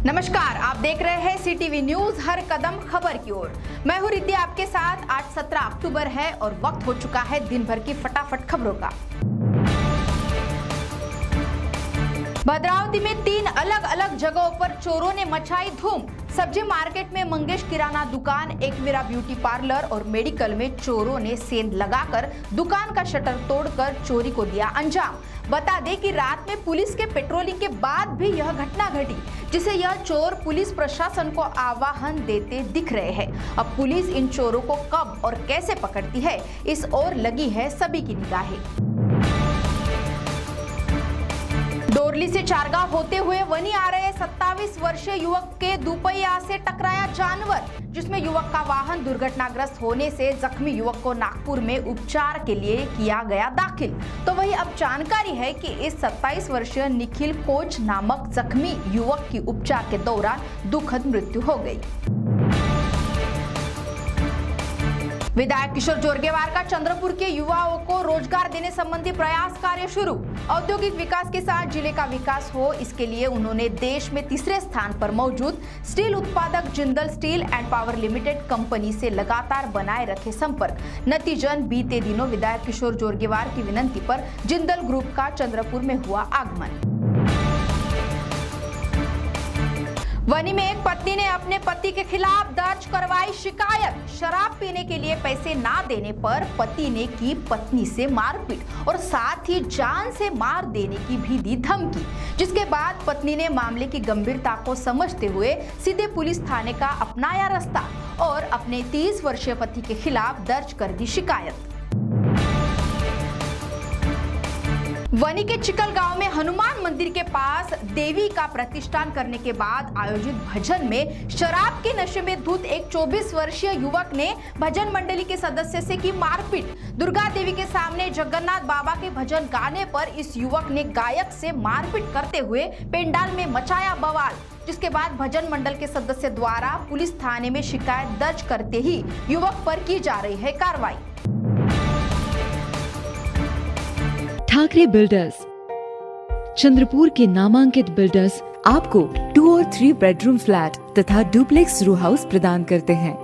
नमस्कार, आप देख रहे हैं सीटीवी न्यूज, हर कदम खबर की ओर। मैं हूं रिद्धि आपके साथ। आज 17 अक्टूबर है और वक्त हो चुका है दिन भर की फटाफट खबरों का। भद्रावती में 3 अलग अलग जगहों पर चोरों ने मचाई धूम। सब्जी मार्केट में मंगेश किराना दुकान, एकवीरा ब्यूटी पार्लर और मेडिकल में चोरों ने सेंध लगाकर दुकान का शटर तोड़कर चोरी को दिया अंजाम। बता दें कि रात में पुलिस के पेट्रोलिंग के बाद भी यह घटना घटी, जिसे यह चोर पुलिस प्रशासन को आह्वान देते दिख रहे हैं। अब पुलिस इन चोरों को कब और कैसे पकड़ती है, इस ओर लगी है सभी की निगाहें। डोरली से चारगांव होते हुए वनी आ रहे 27 वर्षीय युवक के दुपहिया से टकराया जानवर, जिसमें युवक का वाहन दुर्घटनाग्रस्त होने से जख्मी युवक को नागपुर में उपचार के लिए किया गया दाखिल। तो वही अब जानकारी है कि इस 27 वर्षीय निखिल कोच नामक जख्मी युवक की उपचार के दौरान दुखद मृत्यु हो गई। विधायक किशोर जोरगेवार का चंद्रपुर के युवाओं को रोजगार देने संबंधी प्रयास कार्य शुरू। औद्योगिक विकास के साथ जिले का विकास हो, इसके लिए उन्होंने देश में तीसरे स्थान पर मौजूद स्टील उत्पादक Jindal steel and power limited company से लगातार बनाए रखे संपर्क। नतीजन बीते दिनों विधायक किशोर जोरगेवार की विनती पर जिंदल ग्रुप का चंद्रपुर में हुआ आगमन। वनी में एक पत्नी ने अपने पति के खिलाफ दर्ज करवाई शिकायत। शराब पीने के लिए पैसे ना देने पर पति ने की पत्नी से मारपीट और साथ ही जान से मार देने की भी दी धमकी, जिसके बाद पत्नी ने मामले की गंभीरता को समझते हुए सीधे पुलिस थाने का अपनाया रास्ता और अपने 30 वर्षीय पति के खिलाफ दर्ज कर दी शिकायत। वनी के चिकल गांव में हनुमान मंदिर के पास देवी का प्रतिष्ठान करने के बाद आयोजित भजन में शराब के नशे में धुत एक 24 वर्षीय युवक ने भजन मंडली के सदस्य से की मारपीट। दुर्गा देवी के सामने जगन्नाथ बाबा के भजन गाने पर इस युवक ने गायक से मारपीट करते हुए पेंडाल में मचाया बवाल, जिसके बाद भजन मंडल के सदस्य द्वारा पुलिस थाने में शिकायत दर्ज करते ही युवक पर की जा रही है कार्रवाई। ठाकरे बिल्डर्स, चंद्रपुर के नामांकित बिल्डर्स आपको 2 और 3 बेडरूम फ्लैट तथा डुप्लेक्स रो हाउस प्रदान करते हैं।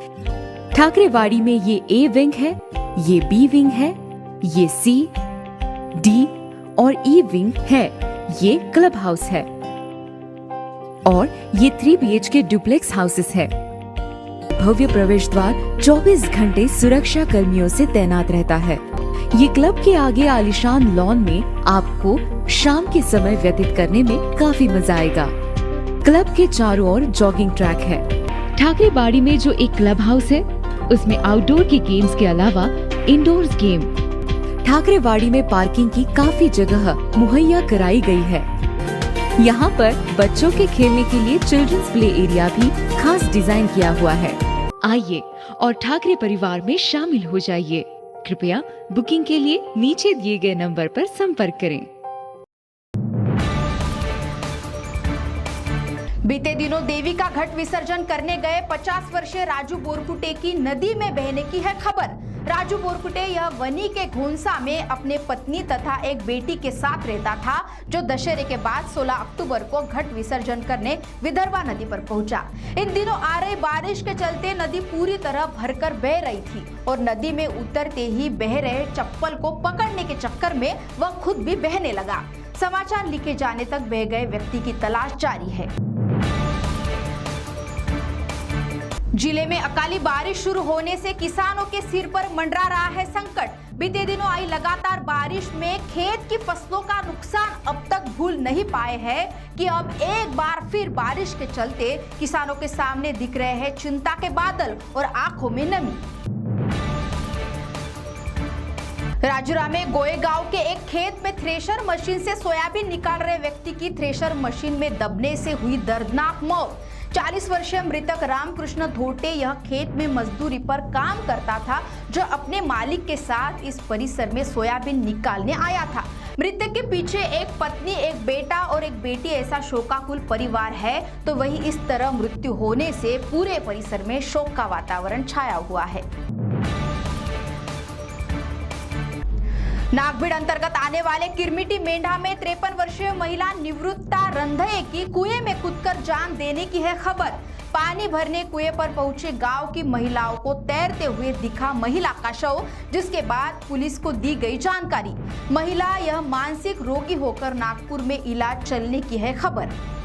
ठाकरेवाड़ी में ये A विंग है, ये B विंग है, ये C, D और E विंग है, ये क्लब हाउस है और ये 3 BHK डुप्लेक्स हाउसेस है। भव्य प्रवेश द्वार 24 घंटे सुरक्षा कर्मियों से तैनात रहता है। ये क्लब के आगे आलीशान लॉन में आपको शाम के समय व्यतीत करने में काफी मजा आएगा। क्लब के चारों ओर जॉगिंग ट्रैक है। ठाकरेबाड़ी में जो एक क्लब हाउस है, उसमें आउटडोर के गेम्स के अलावा इंडोर्स गेम। ठाकरेबाड़ी में पार्किंग की काफी जगह मुहैया कराई गई है। यहाँ पर बच्चों के खेलने के लिए चिल्ड्रंस प्ले एरिया भी खास डिजाइन किया हुआ है। आइए और ठाकरे परिवार में शामिल हो जाइए। कृपया बुकिंग के लिए नीचे दिए गए नंबर पर संपर्क करें। बीते दिनों देवी का घट विसर्जन करने गए 50 वर्षीय राजू बोरकुटे की नदी में बहने की है खबर। राजू बोरकुटे यह वनी के घोंसा में अपने पत्नी तथा एक बेटी के साथ रहता था, जो दशहरे के बाद 16 अक्टूबर को घट विसर्जन करने विदर्भा नदी पर पहुंचा। इन दिनों आ रही बारिश के चलते नदी पूरी तरह भरकर बह रही थी और नदी में उतरते ही बह रहे चप्पल को पकड़ने के चक्कर में वह खुद भी बहने लगा। समाचार लिखे जाने तक बह गए व्यक्ति की तलाश जारी है। जिले में अकाली बारिश शुरू होने से किसानों के सिर पर मंडरा रहा है संकट। बीते दिनों आई लगातार बारिश में खेत की फसलों का नुकसान अब तक भूल नहीं पाए हैं कि अब एक बार फिर बारिश के चलते किसानों के सामने दिख रहे हैं चिंता के बादल और आंखों में नमी। राजुरा में गोए गांव के एक खेत में थ्रेशर मशीन से सोयाबीन निकाल रहे व्यक्ति की थ्रेशर मशीन में दबने से हुई दर्दनाक मौत। 40 वर्षीय मृतक रामकृष्ण धोटे यह खेत में मजदूरी पर काम करता था, जो अपने मालिक के साथ इस परिसर में सोयाबीन निकालने आया था। मृतक के पीछे एक पत्नी, एक बेटा और एक बेटी ऐसा शोकाकुल परिवार है। तो वही इस तरह मृत्यु होने से पूरे परिसर में शोक का वातावरण छाया हुआ है। नागभीड़ अंतर्गत आने वाले किरमिटी मेंढा में 53 वर्षीय महिला निवृत्ता रंधये की कुएं में कूदकर जान देने की है खबर। पानी भरने कुएं पर पहुंचे गांव की महिलाओं को तैरते हुए दिखा महिला का शव, जिसके बाद पुलिस को दी गई जानकारी। महिला यह मानसिक रोगी होकर नागपुर में इलाज चलने की है खबर।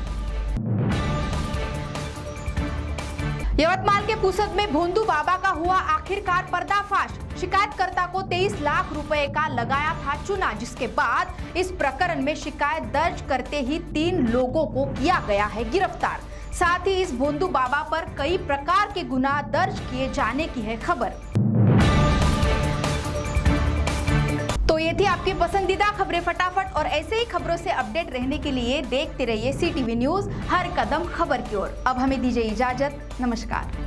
यवतमाल के पुसद में भोंदू बाबा का हुआ आखिरकार पर्दाफाश। शिकायतकर्ता को 23 लाख रुपए का लगाया था चूना, जिसके बाद इस प्रकरण में शिकायत दर्ज करते ही 3 लोगों को किया गया है गिरफ्तार। साथ ही इस भोंदू बाबा पर कई प्रकार के गुनाह दर्ज किए जाने की है खबर। तो ये थी आपकी पसंदीदा खबरें फटाफट, और ऐसे ही खबरों से अपडेट रहने के लिए देखते रहिए CTV न्यूज, हर कदम खबर की ओर। अब हमें दीजिए इजाजत, नमस्कार।